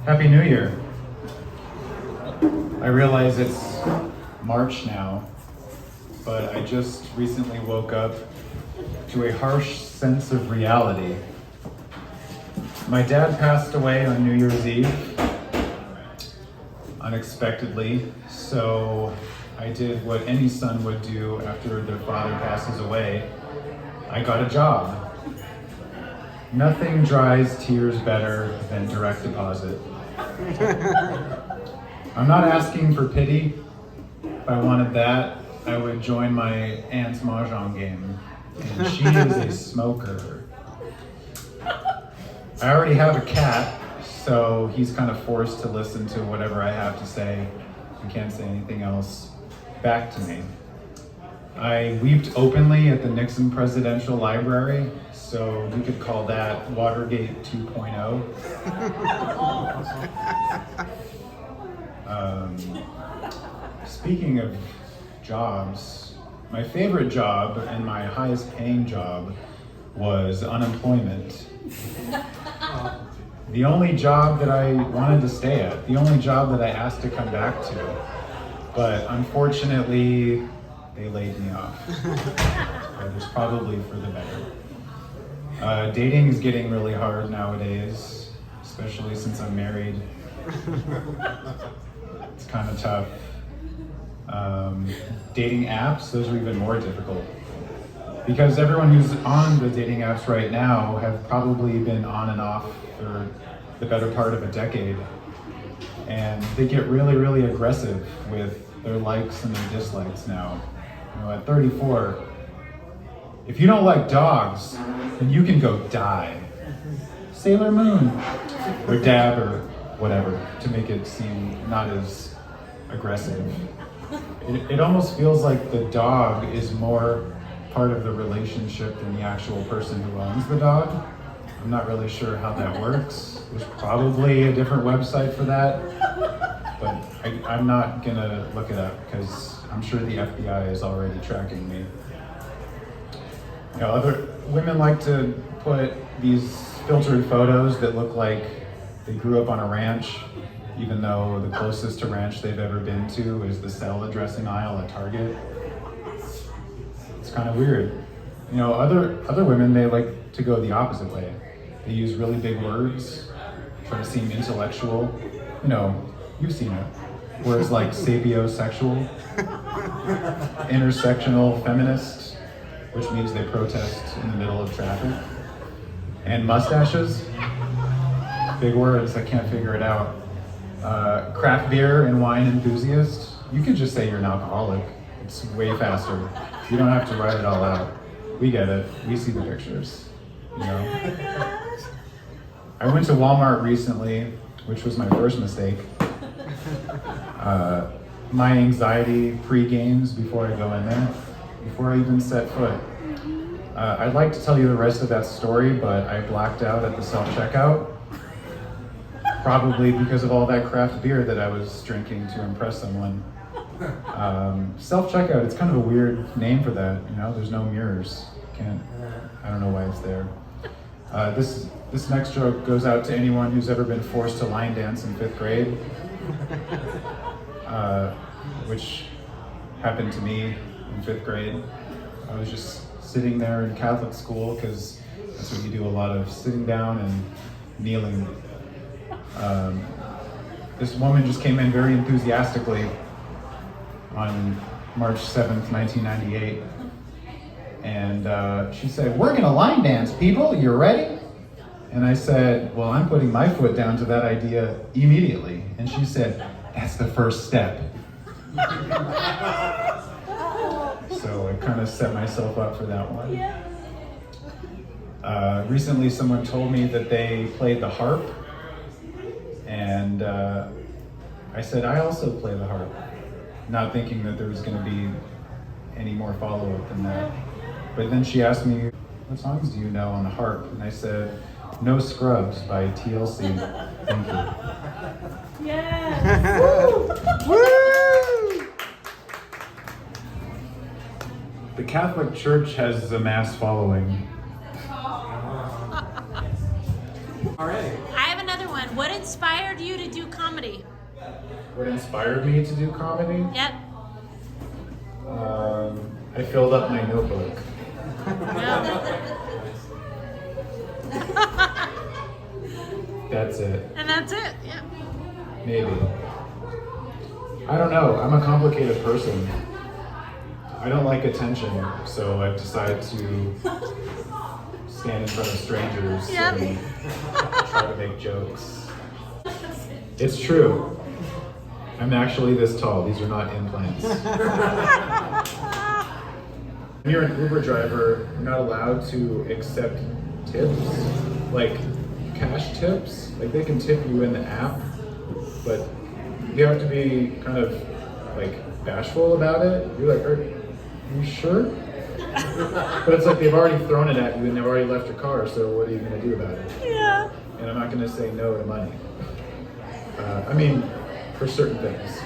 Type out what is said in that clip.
Happy New Year. I realize it's March now, but I just recently woke up to a harsh sense of reality. My dad passed away on New Year's Eve, unexpectedly, so I did what any son would do after their father passes away. I got a job. Nothing dries tears better than direct deposit. I'm not asking for pity. If I wanted that, I would join my aunt's mahjong game. And she is a smoker. I already have a cat, so he's kind of forced to listen to whatever I have to say. He can't say anything else back to me. I wept openly at the Nixon Presidential Library, so you could call that Watergate 2.0. Speaking of jobs, my favorite job and my highest paying job was unemployment. The only job that I wanted to stay at, the only job that I asked to come back to. But unfortunately, they laid me off. It was probably for the better. Dating is getting really hard nowadays, especially since I'm married. It's kind of tough. Dating apps, those are even more difficult. Because everyone who's on the dating apps right now have probably been on and off for the better part of a decade. And they get really, really aggressive with their likes and their dislikes now. You know, at 34, if you don't like dogs, then you can go die. Sailor Moon, or dab, or whatever, to make it seem not as aggressive. It almost feels like the dog is more part of the relationship than the actual person who owns the dog. I'm not really sure how that works. There's probably a different website for that, but I'm not gonna look it up because I'm sure the FBI is already tracking me. You know, other women like to put these filtered photos that look like they grew up on a ranch, even though the closest to ranch they've ever been to is the salad dressing aisle at Target. It's kind of weird. You know, other women, they like to go the opposite way. They use really big words, try to seem intellectual. You know, you've seen it. Words like sapiosexual, intersectional feminist, which means they protest in the middle of traffic, and mustaches. Big words, I can't figure it out. Craft beer and wine enthusiast. You could just say you're an alcoholic. It's way faster. You don't have to write it all out. We get it. We see the pictures. You know? Oh my gosh. I went to Walmart recently, which was my first mistake. My anxiety pre-games before I go in there, before I even set foot. I'd like to tell you the rest of that story, but I blacked out at the self-checkout. Probably because of all that craft beer that I was drinking to impress someone. Self-checkout, it's kind of a weird name for that, you know? There's no mirrors. I don't know why it's there. This next joke goes out to anyone who's ever been forced to line dance in 5th grade, which happened to me in 5th grade. I was just sitting there in Catholic school, because that's what you do, a lot of sitting down and kneeling. This woman just came in very enthusiastically on March 7th, 1998. And she said, "We're gonna line dance, people, you ready?" And I said, "Well, I'm putting my foot down to that idea immediately." And she said, "That's the first step." So I kind of set myself up for that one. Recently someone told me that they played the harp. And I said, "I also play the harp," not thinking that there was going to be any more follow-up than that. But then she asked me, "What songs do you know on the harp?" And I said, "No Scrubs" by TLC. Thank you. Yes. Woo! Woo! The Catholic Church has a mass following. All right. I have another one. gentlemen, what inspired you to do comedy? What inspired me to do comedy? Yep. I filled up my notebook. That's it. And that's it. Yeah. Maybe. I don't know. I'm a complicated person. I don't like attention, so I've decided to stand in front of strangers Yep. and try to make jokes. It's true. I'm actually this tall. These are not implants. When you're an Uber driver, you're not allowed to accept tips, like cash tips. Like they can tip you in the app, but you have to be kind of like bashful about it. You're like, are you sure? But it's like they've already thrown it at you and they've already left your car, so what are you going to do about it? Yeah. And I'm not going to say no to money. I mean, for certain things.